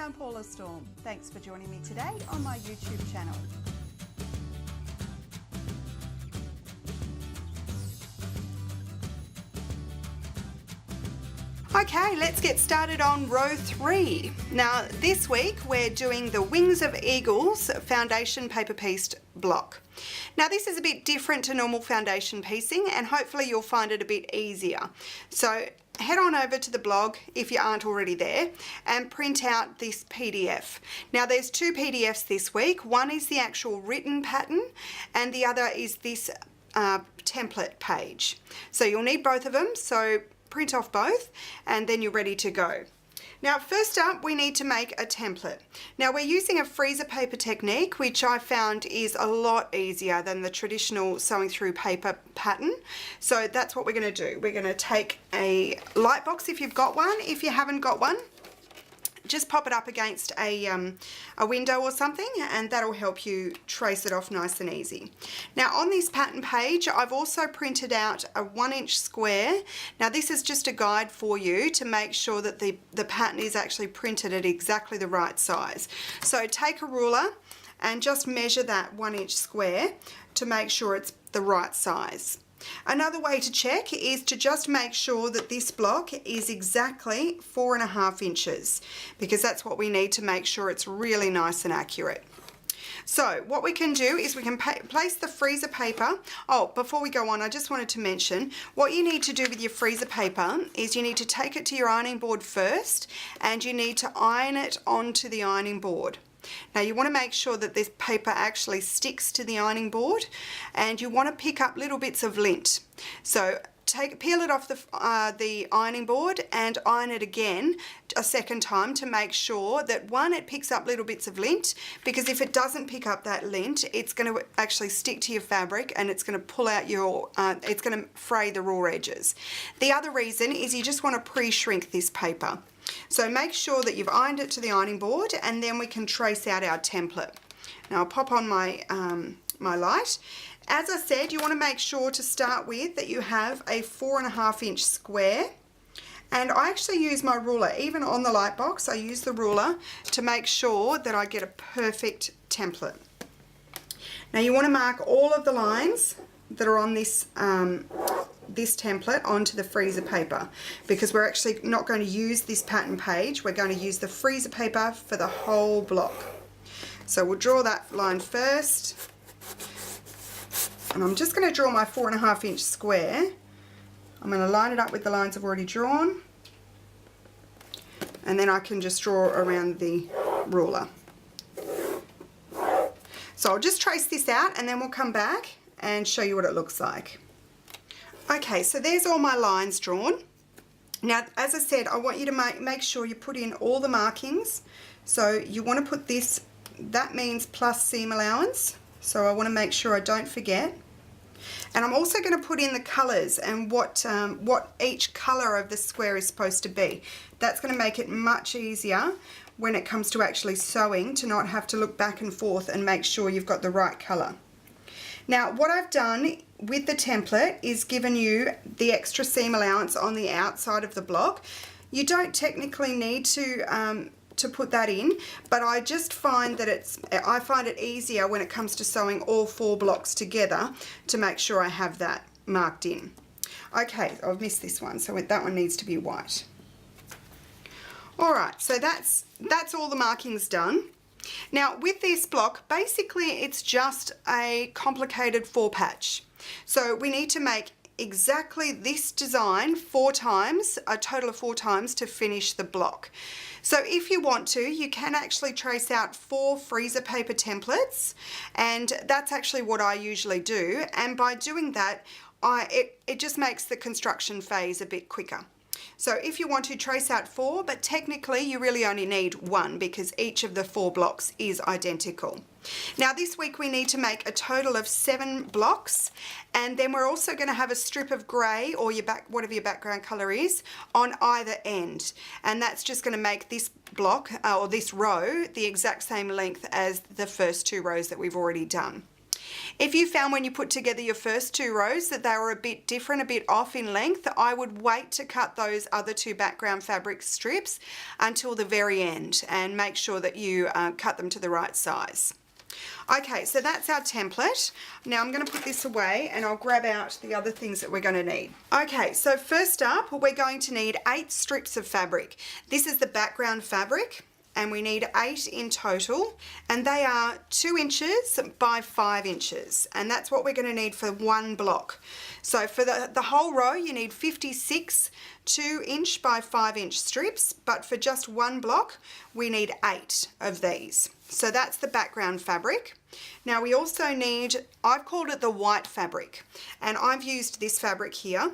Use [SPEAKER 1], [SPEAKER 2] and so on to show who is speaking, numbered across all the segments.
[SPEAKER 1] I'm Paula Storm. Thanks for joining me today on my YouTube channel. Okay, let's get started on row 3. Now this week we're doing the Wings of Eagles foundation paper pieced block. Now this is a bit different to normal foundation piecing and hopefully you'll find it a bit easier. So head on over to the blog if you aren't already there and print out this PDF. Now there's 2 PDFs this week. One is the actual written pattern and the other is this template page. So you'll need both of them, so print off both and then you're ready to go. Now first up we need to make a template. Now we're using a freezer paper technique which I found is a lot easier than the traditional sewing through paper pattern. So that's what we're going to do. We're going to take a light box if you've got one. If you haven't got one, just pop it up against a window or something and that'll help you trace it off nice and easy. Now on this pattern page I've also printed out a 1-inch square. Now this is just a guide for you to make sure that the pattern is actually printed at exactly the right size. So take a ruler and just measure that 1-inch square to make sure it's the right size. Another way to check is to just make sure that this block is exactly 4.5 inches because that's what we need to make sure it's really nice and accurate. So what we can do is we can place the freezer paper. Oh, before we go on, I just wanted to mention what you need to do with your freezer paper is you need to take it to your ironing board first and you need to iron it onto the ironing board. Now you want to make sure that this paper actually sticks to the ironing board and you want to pick up little bits of lint. So peel it off the ironing board and iron it again a second time to make sure that one, it picks up little bits of lint, because if it doesn't pick up that lint it's going to actually stick to your fabric and it's going to pull out your, it's going to fray the raw edges. The other reason is you just want to pre-shrink this paper. So make sure that you've ironed it to the ironing board and then we can trace out our template. Now I'll pop on my, my light. As I said, you want to make sure to start with that you have a 4.5 inch square. And I actually use my ruler, even on the light box, I use the ruler to make sure that I get a perfect template. Now you want to mark all of the lines that are on this this template onto the freezer paper because we're actually not going to use this pattern page, we're going to use the freezer paper for the whole block. So we'll draw that line first and I'm just going to draw my 4.5 inch square. I'm going to line it up with the lines I've already drawn and then I can just draw around the ruler. So I'll just trace this out and then we'll come back and show you what it looks like. Okay, so there's all my lines drawn. Now, as I said, I want you to make sure you put in all the markings. So you want to put this, that means plus seam allowance. So I want to make sure I don't forget. And I'm also going to put in the colours and what each colour of the square is supposed to be. That's going to make it much easier when it comes to actually sewing to not have to look back and forth and make sure you've got the right colour. Now what I've done with the template is given you the extra seam allowance on the outside of the block. You don't technically need to put that in, but I just find that I find it easier when it comes to sewing all 4 blocks together to make sure I have that marked in. Okay, I've missed this one, so that one needs to be white. Alright, so that's all the markings done. Now with this block, basically it's just a complicated 4 patch. So we need to make exactly this design 4 times, a total of 4 times to finish the block. So if you want to, you can actually trace out 4 freezer paper templates and that's actually what I usually do, and by doing that it just makes the construction phase a bit quicker. So if you want to trace out 4, but technically you really only need 1 because each of the 4 blocks is identical. Now this week we need to make a total of 7 blocks and then we're also going to have a strip of grey or whatever your background colour is on either end, and that's just going to make this block or this row the exact same length as the first 2 rows that we've already done. If you found when you put together your first 2 rows that they were a bit different, a bit off in length, I would wait to cut those other 2 background fabric strips until the very end and make sure that you cut them to the right size. Okay, so that's our template. Now I'm going to put this away and I'll grab out the other things that we're going to need. Okay, so first up we're going to need 8 strips of fabric. This is the background fabric and we need 8 in total, and they are 2 inches by 5 inches, and that's what we're going to need for one block. So for the whole row you need 56 2-inch by 5-inch strips, but for just one block we need 8 of these. So that's the background fabric. Now we also need, I've called it the white fabric, and I've used this fabric here.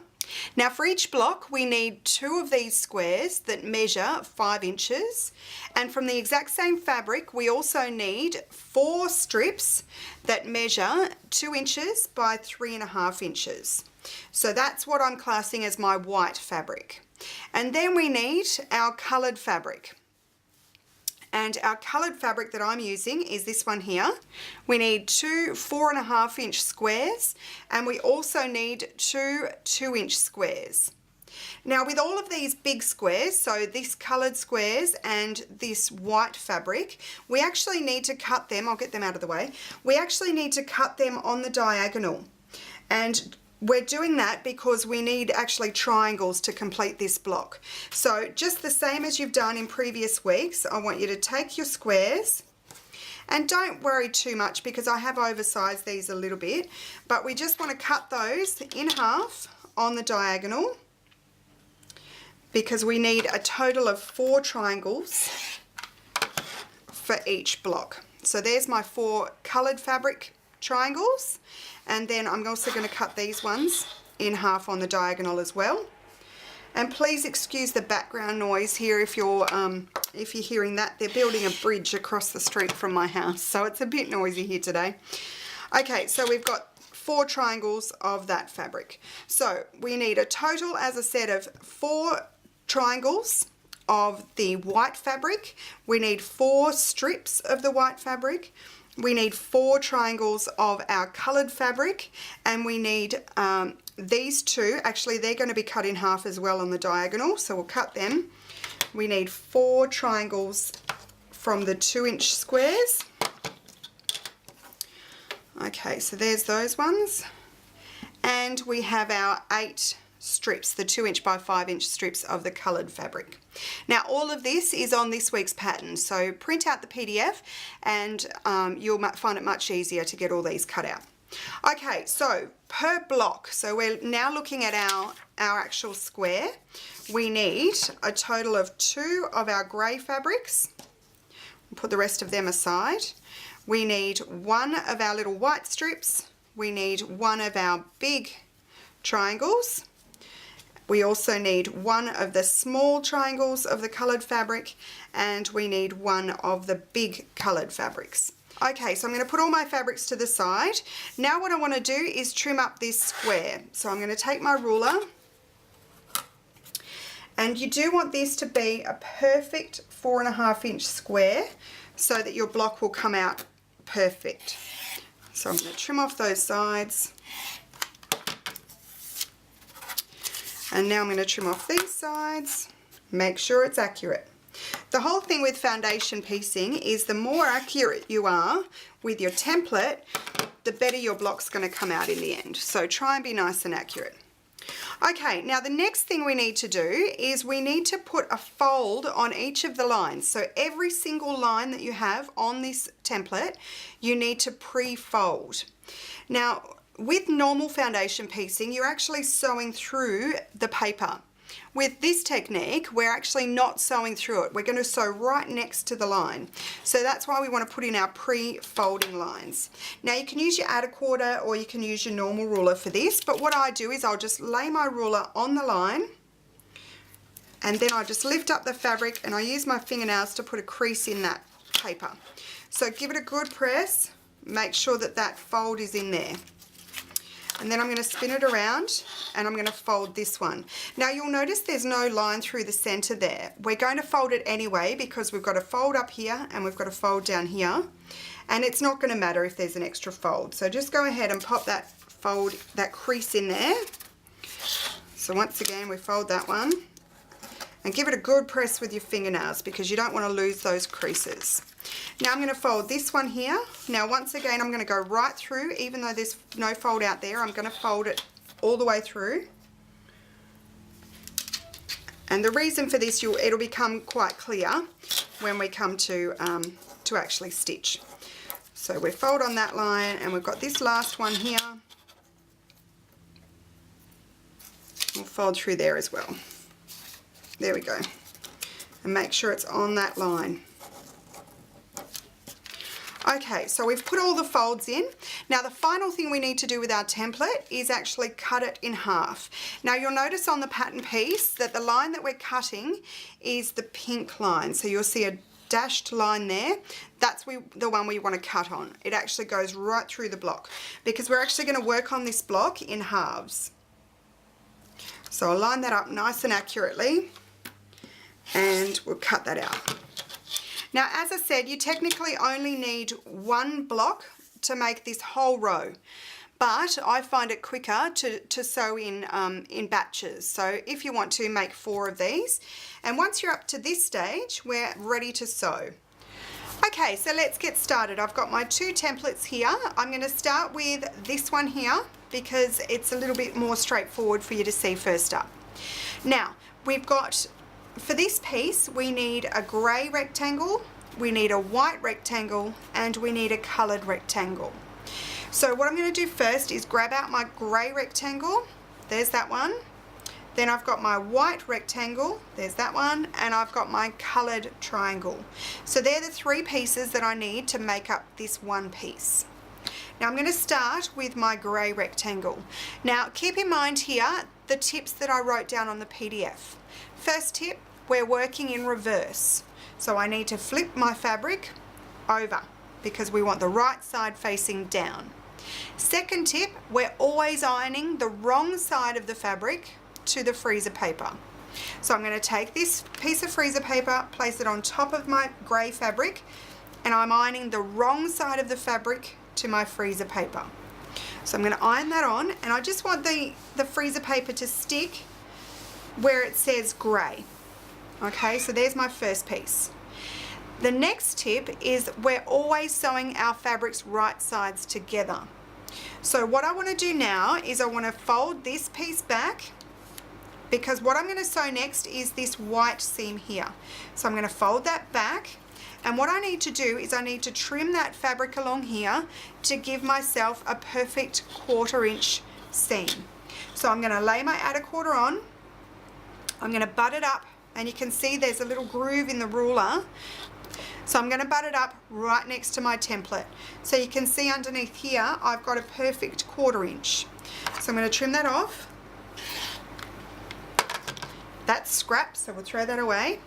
[SPEAKER 1] Now for each block we need 2 of these squares that measure 5 inches, and from the exact same fabric we also need 4 strips that measure 2 inches by 3.5 inches. So that's what I'm classing as my white fabric. And then we need our coloured fabric. And our coloured fabric that I'm using is this one here. We need 2 4.5-inch squares, and we also need 2 2-inch squares. Now with all of these big squares, so this coloured squares and this white fabric, we actually need to cut them, I'll get them out of the way, we actually need to cut them on the diagonal. And we're doing that because we need actually triangles to complete this block. So just the same as you've done in previous weeks, I want you to take your squares, and don't worry too much because I have oversized these a little bit, but we just want to cut those in half on the diagonal because we need a total of 4 triangles for each block. So there's my 4 coloured fabric triangles, and then I'm also going to cut these ones in half on the diagonal as well. And please excuse the background noise here if you're hearing that. They're building a bridge across the street from my house, so it's a bit noisy here today. Okay, so we've got 4 triangles of that fabric. So we need a total, as I said, of 4 triangles of the white fabric. We need 4 strips of the white fabric. We need 4 triangles of our coloured fabric, and we need these 2, actually they're going to be cut in half as well on the diagonal, so we'll cut them. We need 4 triangles from the 2-inch squares. Okay, so there's those ones. And we have our 8 strips, the 2-inch by 5-inch strips of the coloured fabric. Now all of this is on this week's pattern, so print out the PDF and you'll find it much easier to get all these cut out. Okay, so per block, so we're now looking at our actual square. We need a total of 2 of our grey fabrics. We'll put the rest of them aside. We need 1 of our little white strips. We need 1 of our big triangles. We also need 1 of the small triangles of the coloured fabric, and we need 1 of the big coloured fabrics. Okay, so I'm going to put all my fabrics to the side. Now what I want to do is trim up this square. So I'm going to take my ruler, and you do want this to be a perfect 4.5-inch square so that your block will come out perfect. So I'm going to trim off those sides. And now I'm going to trim off these sides, make sure it's accurate. The whole thing with foundation piecing is the more accurate you are with your template, the better your block's going to come out in the end. So try and be nice and accurate. Okay, now the next thing we need to do is we need to put a fold on each of the lines. So every single line that you have on this template, you need to pre-fold. Now, with normal foundation piecing, you're actually sewing through the paper. With this technique, we're actually not sewing through it. We're going to sew right next to the line. So that's why we want to put in our pre-folding lines. Now you can use your add a quarter or you can use your normal ruler for this, but what I do is I'll just lay my ruler on the line, and then I just lift up the fabric and I use my fingernails to put a crease in that paper. So give it a good press, make sure that that fold is in there. And then I'm going to spin it around and I'm going to fold this one. Now you'll notice there's no line through the center there. We're going to fold it anyway because we've got to fold up here and we've got to fold down here. And it's not going to matter if there's an extra fold. So just go ahead and pop that fold, that crease in there. So once again, we fold that one. And give it a good press with your fingernails because you don't want to lose those creases. Now I'm going to fold this one here. Now once again I'm going to go right through, even though there's no fold out there, I'm going to fold it all the way through. And the reason for this, it'll become quite clear when we come to actually stitch. So we fold on that line and we've got this last one here. We'll fold through there as well. There we go. And make sure it's on that line. Okay, so we've put all the folds in. Now the final thing we need to do with our template is actually cut it in half. Now you'll notice on the pattern piece that the line that we're cutting is the pink line. So you'll see a dashed line there. That's the one we want to cut on. It actually goes right through the block because we're actually going to work on this block in halves. So I'll line that up nice and accurately and we'll cut that out. Now, as I said, you technically only need one block to make this whole row, but I find it quicker to sew in batches. So if you want to, make 4 of these. And once you're up to this stage, we're ready to sew. Okay, so let's get started. I've got my 2 templates here. I'm going to start with this one here because it's a little bit more straightforward for you to see first up. Now, we've got, for this piece, we need a grey rectangle, we need a white rectangle, and we need a coloured rectangle. So what I'm going to do first is grab out my grey rectangle, there's that one. Then I've got my white rectangle, there's that one, and I've got my coloured triangle. So they're the 3 pieces that I need to make up this one piece. Now I'm going to start with my grey rectangle. Now keep in mind here the tips that I wrote down on the PDF. First tip, we're working in reverse. So I need to flip my fabric over because we want the right side facing down. Second tip, we're always ironing the wrong side of the fabric to the freezer paper. So I'm going to take this piece of freezer paper, place it on top of my grey fabric, and I'm ironing the wrong side of the fabric to my freezer paper. So I'm going to iron that on, and I just want the freezer paper to stick where it says grey. Okay, so there's my first piece. The next tip is we're always sewing our fabrics right sides together. So what I want to do now is I want to fold this piece back because what I'm going to sew next is this white seam here. So I'm going to fold that back, and what I need to do is I need to trim that fabric along here to give myself a perfect 1/4 inch seam. So I'm going to lay my outer quarter on, I'm going to butt it up, and you can see there's a little groove in the ruler. So I'm going to butt it up right next to my template. So you can see underneath here I've got a perfect 1/4 inch. So I'm going to trim that off. That's scrap, so we'll throw that away.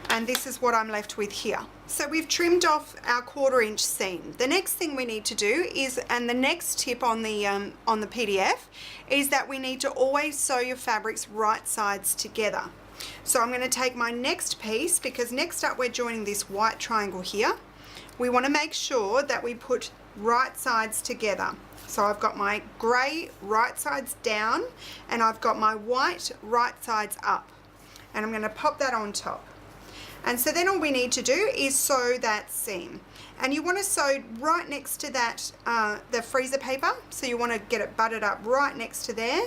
[SPEAKER 1] And this is what I'm left with here. So we've trimmed off our 1/4 inch seam. The next thing we need to do is, and the next tip on the PDF, is that we need to always sew your fabrics right sides together. So I'm going to take my next piece, because next up we're joining this white triangle here. We want to make sure that we put right sides together. So I've got my grey right sides down, and I've got my white right sides up. And I'm going to pop that on top. And so then all we need to do is sew that seam. And you want to sew right next to that, the freezer paper. So you want to get it butted up right next to there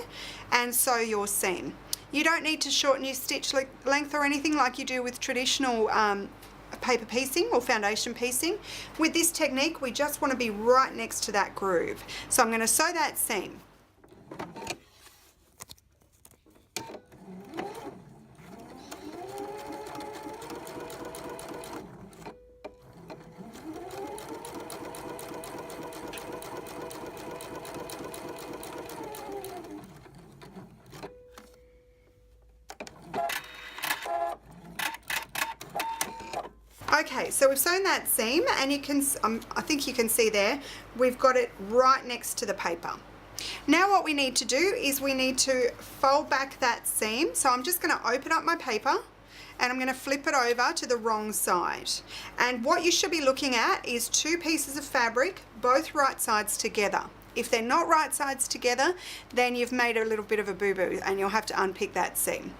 [SPEAKER 1] and sew your seam. You don't need to shorten your stitch length or anything like you do with traditional paper piecing or foundation piecing. With this technique, we just want to be right next to that groove. So I'm going to sew that seam. Okay, so we've sewn that seam, and you can, I think you can see there, we've got it right next to the paper. Now what we need to do is we need to fold back that seam. So I'm just going to open up my paper and I'm going to flip it over to the wrong side. And what you should be looking at is 2 pieces of fabric, both right sides together. If they're not right sides together, then you've made a little bit of a boo-boo and you'll have to unpick that seam.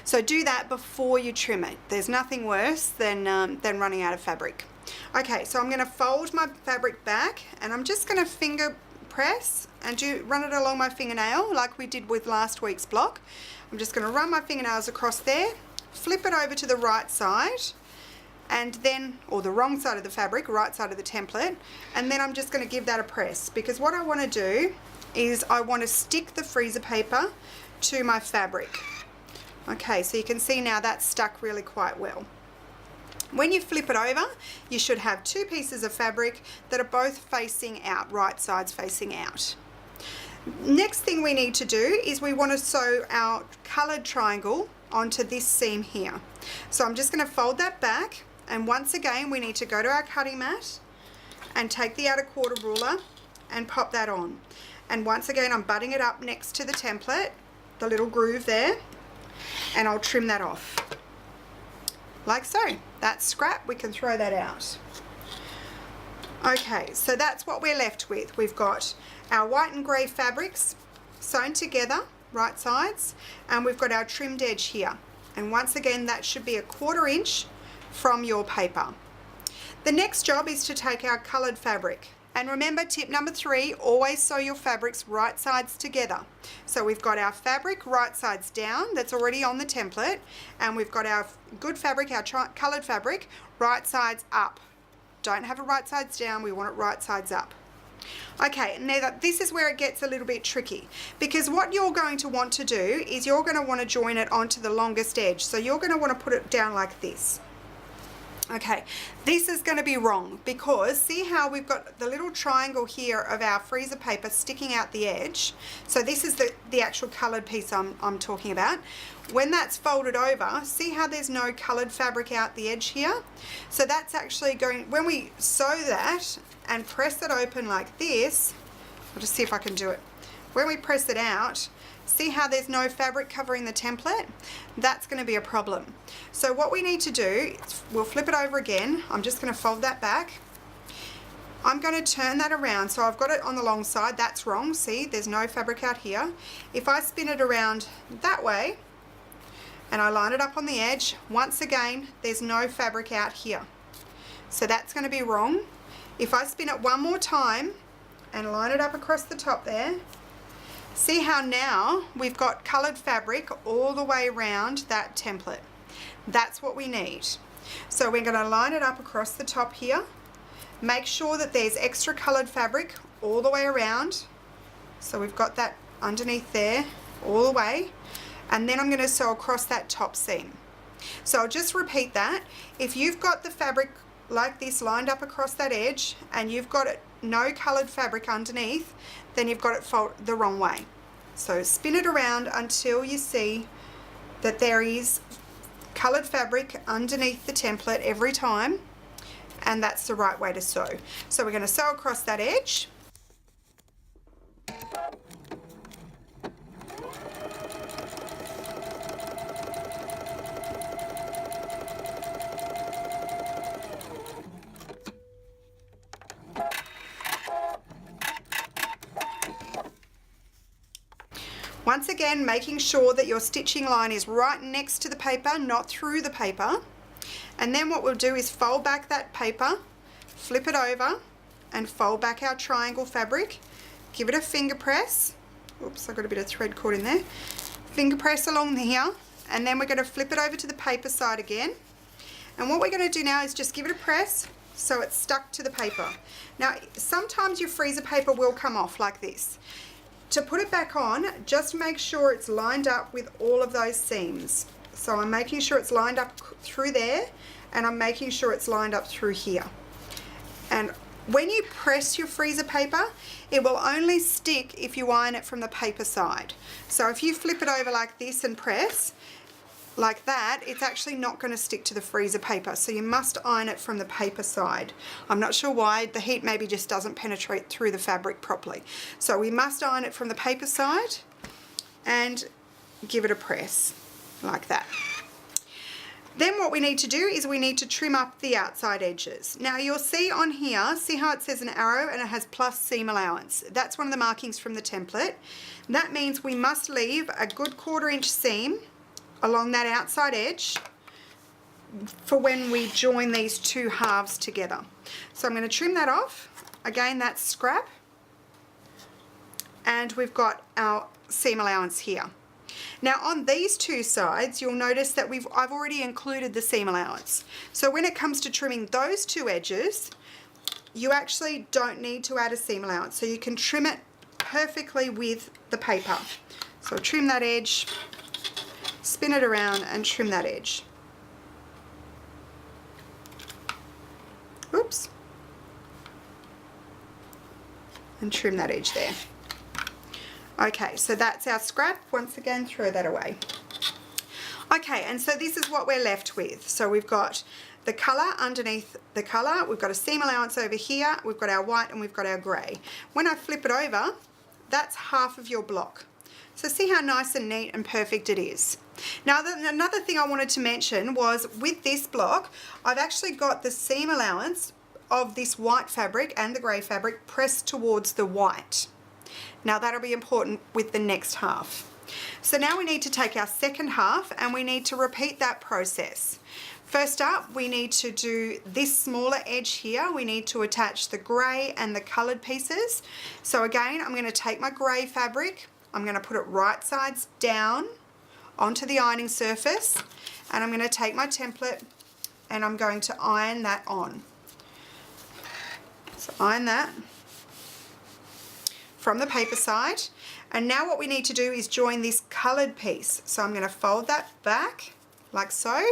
[SPEAKER 1] So do that before you trim it. There's nothing worse than running out of fabric. Okay, so I'm going to fold my fabric back and I'm just going to finger press and run it along my fingernail like we did with last week's block. I'm just going to run my fingernails across there, flip it over to the right side, and then, or the wrong side of the fabric, right side of the template, and then I'm just going to give that a press, because what I want to do is I want to stick the freezer paper to my fabric. Okay, so you can see now that's stuck really quite well. When you flip it over, you should have 2 pieces of fabric that are both facing out, right sides facing out. Next thing we need to do is we want to sew our coloured triangle onto this seam here. So I'm just going to fold that back, and once again we need to go to our cutting mat and take the outer quarter ruler and pop that on. And once again I'm butting it up next to the template, the little groove there, and I'll trim that off. Like so. That's scrap, we can throw that out. Okay, so that's what we're left with. We've got our white and grey fabrics sewn together, right sides, and we've got our trimmed edge here. And once again, that should be 1/4 inch from your paper. The next job is to take our coloured fabric. And remember, tip number 3, always sew your fabrics right sides together. So we've got our fabric right sides down, that's already on the template, and we've got our good fabric, our coloured fabric, right sides up. Don't have it right sides down, we want it right sides up. Okay, now this is where it gets a little bit tricky, because what you're going to want to do is you're going to want to join it onto the longest edge. So you're going to want to put it down like this. Okay, this is going to be wrong, because see how we've got the little triangle here of our freezer paper sticking out the edge. So this is the actual coloured piece I'm talking about. When that's folded over, see how there's no coloured fabric out the edge here? So that's actually going, when we sew that and press it open like this, I'll just see if I can do it. When we press it out, see how there's no fabric covering the template? That's going to be a problem. So what we need to do, we'll flip it over again. I'm just going to fold that back. I'm going to turn that around. So I've got it on the long side. That's wrong. See, there's no fabric out here. If I spin it around that way and I line it up on the edge, once again, there's no fabric out here. So that's going to be wrong. If I spin it one more time and line it up across the top there, see how now we've got coloured fabric all the way around that template. That's what we need. So we're going to line it up across the top here. Make sure that there's extra coloured fabric all the way around. So we've got that underneath there all the way. And then I'm going to sew across that top seam. So I'll just repeat that. If you've got the fabric like this lined up across that edge and you've got it no coloured fabric underneath, then you've got it folded the wrong way. So spin it around until you see that there is coloured fabric underneath the template every time, and that's the right way to sew. So we're going to sew across that edge. Once again, making sure that your stitching line is right next to the paper, not through the paper. And then what we'll do is fold back that paper, flip it over, and fold back our triangle fabric. Give it a finger press. Oops, I got a bit of thread caught in there. Finger press along here, and then we're going to flip it over to the paper side again. And what we're going to do now is just give it a press so it's stuck to the paper. Now, sometimes your freezer paper will come off like this. To put it back on, just make sure it's lined up with all of those seams. So I'm making sure it's lined up through there, and I'm making sure it's lined up through here. And when you press your freezer paper, it will only stick if you iron it from the paper side. So if you flip it over like this and press, like that, it's actually not going to stick to the freezer paper, so you must iron it from the paper side. I'm not sure why, the heat maybe just doesn't penetrate through the fabric properly. So we must iron it from the paper side and give it a press like that. Then what we need to do is we need to trim up the outside edges. Now you'll see on here, see how it says an arrow and it has plus seam allowance. That's one of the markings from the template. That means we must leave a good 1/4 inch seam along that outside edge for when we join these two halves together. So I'm going to trim that off. Again, that's scrap. And we've got our seam allowance here. Now on these two sides, you'll notice that I've already included the seam allowance. So when it comes to trimming those two edges, you actually don't need to add a seam allowance. So you can trim it perfectly with the paper. So trim that edge, spin it around and trim that edge. Oops. And trim that edge there. Okay, so that's our scrap. Once again, throw that away. Okay, and so this is what we're left with. So we've got the colour underneath the colour, we've got a seam allowance over here, we've got our white and we've got our grey. When I flip it over, that's half of your block. So see how nice and neat and perfect it is. Now another thing I wanted to mention was with this block, I've actually got the seam allowance of this white fabric and the grey fabric pressed towards the white. Now that'll be important with the next half. So now we need to take our second half and we need to repeat that process. First up, we need to do this smaller edge here. We need to attach the grey and the coloured pieces. So again, I'm going to take my grey fabric, I'm going to put it right sides down onto the ironing surface, and I'm going to take my template and I'm going to iron that on. So iron that from the paper side, and now what we need to do is join this coloured piece. So I'm going to fold that back like so,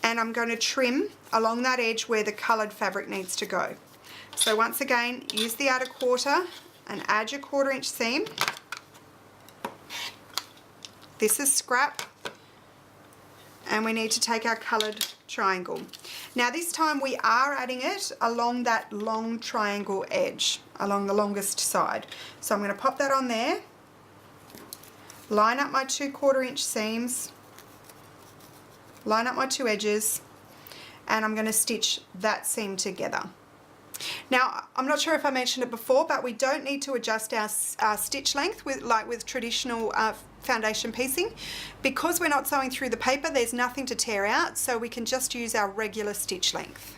[SPEAKER 1] and I'm going to trim along that edge where the coloured fabric needs to go. So once again, use the outer 1/4 and add your 1/4 inch seam. This is scrap, and we need to take our coloured triangle. Now this time we are adding it along that long triangle edge, along the longest side. So I'm going to pop that on there, line up my 2 1/4 inch seams, line up my 2 edges, and I'm going to stitch that seam together. Now I'm not sure if I mentioned it before, but we don't need to adjust our stitch length with traditional foundation piecing. Because we're not sewing through the paper, there's nothing to tear out, so we can just use our regular stitch length.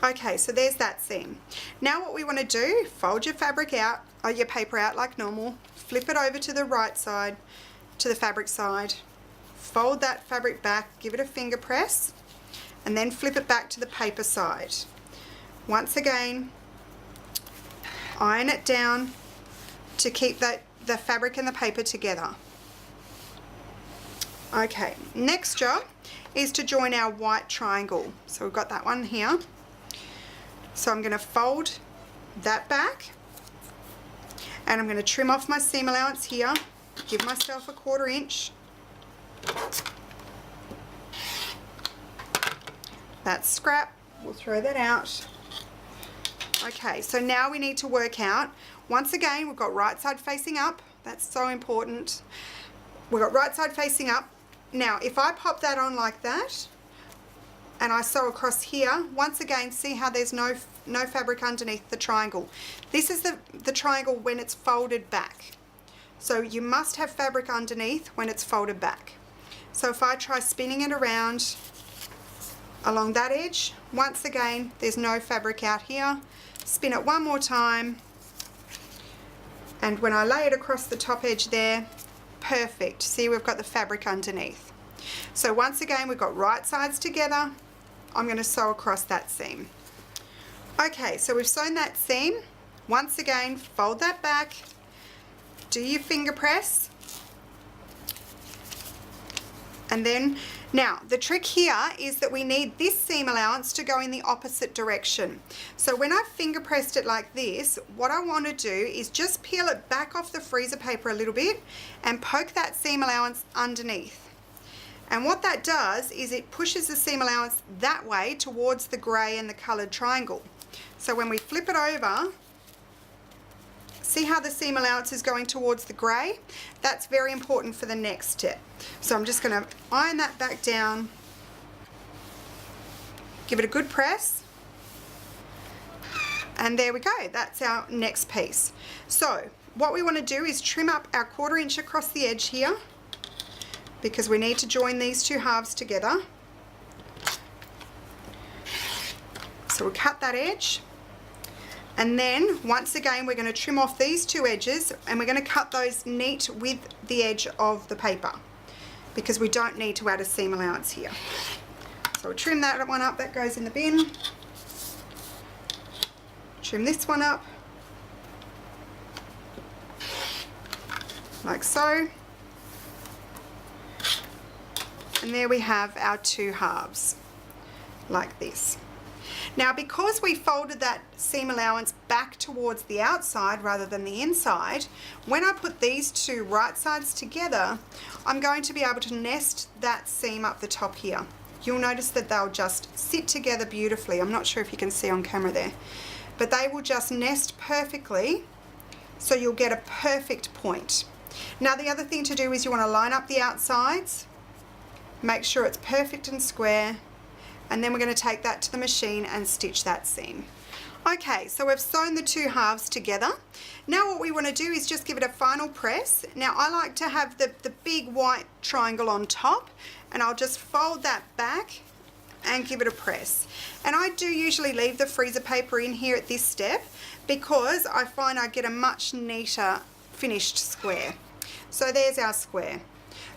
[SPEAKER 1] Okay, so there's that seam. Now what we want to do, fold your fabric out, or your paper out like normal, flip it over to the right side, to the fabric side, fold that fabric back, give it a finger press, and then flip it back to the paper side. Once again, iron it down to keep the fabric and the paper together. Okay, next job is to join our white triangle. So we've got that one here. So I'm going to fold that back, and I'm going to trim off my seam allowance here, give myself a 1/4 inch. That's scrap, we'll throw that out. Okay, so now we need to work out, once again, we've got right side facing up, that's so important. We've got right side facing up. Now, if I pop that on like that, and I sew across here, once again, see how there's no fabric underneath the triangle. This is the triangle when it's folded back. So you must have fabric underneath when it's folded back. So if I try spinning it around along that edge, once again, there's no fabric out here. Spin it one more time, and when I lay it across the top edge there, perfect. See, we've got the fabric underneath. So once again, we've got right sides together. I'm going to sew across that seam. Okay, so we've sewn that seam. Once again, fold that back, do your finger press, and then Now, the trick here is that we need this seam allowance to go in the opposite direction. So when I've finger pressed it like this, what I want to do is just peel it back off the freezer paper a little bit and poke that seam allowance underneath. And what that does is it pushes the seam allowance that way towards the grey and the coloured triangle. So when we flip it over, see how the seam allowance is going towards the grey? That's very important for the next step. So I'm just going to iron that back down, give it a good press, and there we go. That's our next piece. So what we want to do is trim up our 1/4 inch across the edge here, because we need to join these two halves together. So we'll cut that edge. And then once again we're going to trim off these two edges, and we're going to cut those neat with the edge of the paper, because we don't need to add a seam allowance here. So we'll trim that one up, that goes in the bin. Trim this one up, like so. And there we have our two halves, like this. Now, because we folded that seam allowance back towards the outside rather than the inside, when I put these two right sides together, I'm going to be able to nest that seam up the top here. You'll notice that they'll just sit together beautifully. I'm not sure if you can see on camera there, but they will just nest perfectly, so you'll get a perfect point. Now, the other thing to do is you want to line up the outsides, make sure it's perfect and square, and then we're going to take that to the machine and stitch that seam. Okay, so we've sewn the two halves together. Now what we want to do is just give it a final press. Now I like to have the big white triangle on top, and I'll just fold that back and give it a press. And I do usually leave the freezer paper in here at this step, because I find I get a much neater finished square. So there's our square.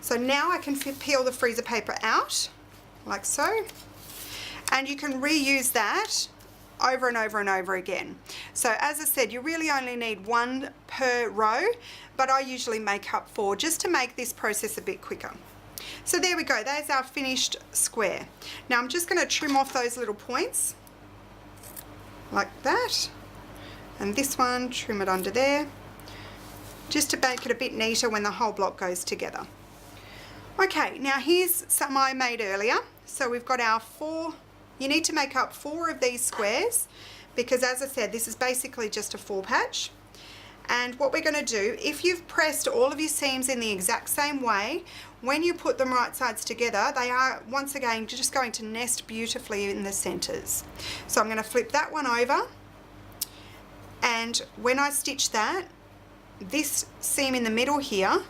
[SPEAKER 1] So now I can peel the freezer paper out, like so. And you can reuse that over and over and over again. So as I said, you really only need one per row, but I usually make up 4 just to make this process a bit quicker. So there we go, there's our finished square. Now I'm just going to trim off those little points, like that. And this one, trim it under there, just to make it a bit neater when the whole block goes together. Okay, now here's some I made earlier. So we've got our 4. You need to make up 4 of these squares, because as I said, this is basically just a 4 patch. And what we're going to do, if you've pressed all of your seams in the exact same way, when you put them right sides together, they are once again just going to nest beautifully in the centers. So I'm going to flip that one over, and when I stitch that, this seam in the middle here,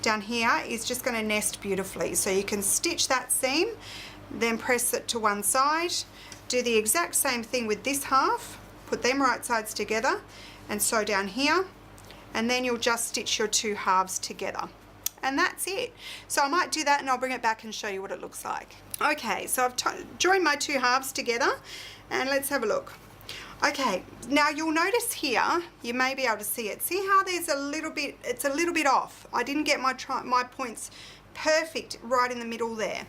[SPEAKER 1] down here, is just going to nest beautifully. So you can stitch that seam, then press it to one side, do the exact same thing with this half, put them right sides together and sew down here, and then you'll just stitch your two halves together. And that's it. So I might do that and I'll bring it back and show you what it looks like. Okay, so I've joined my two halves together, and let's have a look. Okay, now you'll notice here, you may be able to see it. See how there's a little bit, it's a little bit off. I didn't get my points perfect right in the middle there.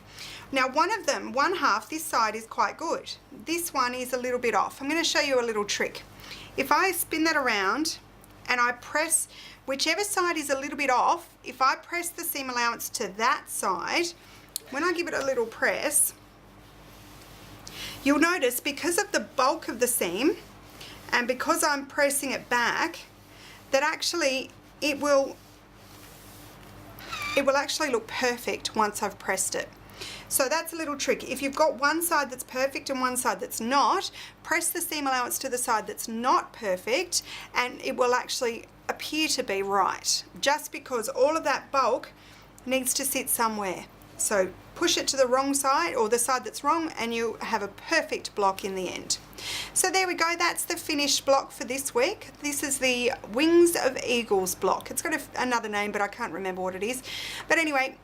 [SPEAKER 1] Now one half, this side is quite good. This one is a little bit off. I'm going to show you a little trick. If I spin that around and I press whichever side is a little bit off, if I press the seam allowance to that side, when I give it a little press, you'll notice because of the bulk of the seam and because I'm pressing it back, that actually it will actually look perfect once I've pressed it. So that's a little trick. If you've got one side that's perfect and one side that's not, press the seam allowance to the side that's not perfect and it will actually appear to be right, just because all of that bulk needs to sit somewhere. So push it to the wrong side or the side that's wrong and you have a perfect block in the end. So there we go, that's the finished block for this week. This is the Wings of Eagles block. It's got another name, but I can't remember what it is. But anyway,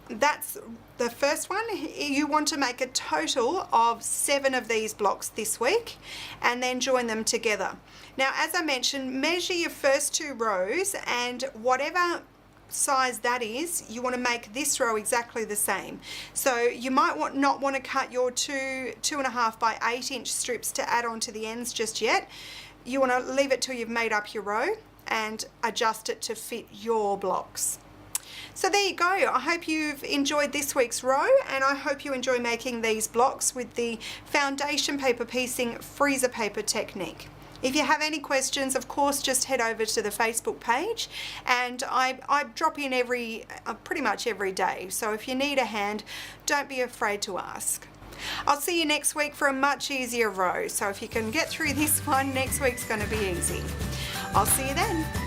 [SPEAKER 1] that's the first one. You want to make a total of 7 of these blocks this week and then join them together. Now, as I mentioned, measure your first 2 rows and whatever size that is, you want to make this row exactly the same. So you might not want to cut your 2.5 by 8 inch strips to add on to the ends just yet. You want to leave it till you've made up your row and adjust it to fit your blocks. So there you go. I hope you've enjoyed this week's row, and I hope you enjoy making these blocks with the foundation paper piecing freezer paper technique. If you have any questions, of course, just head over to the Facebook page, and I drop in pretty much every day. So if you need a hand, don't be afraid to ask. I'll see you next week for a much easier row. So if you can get through this one, next week's going to be easy. I'll see you then.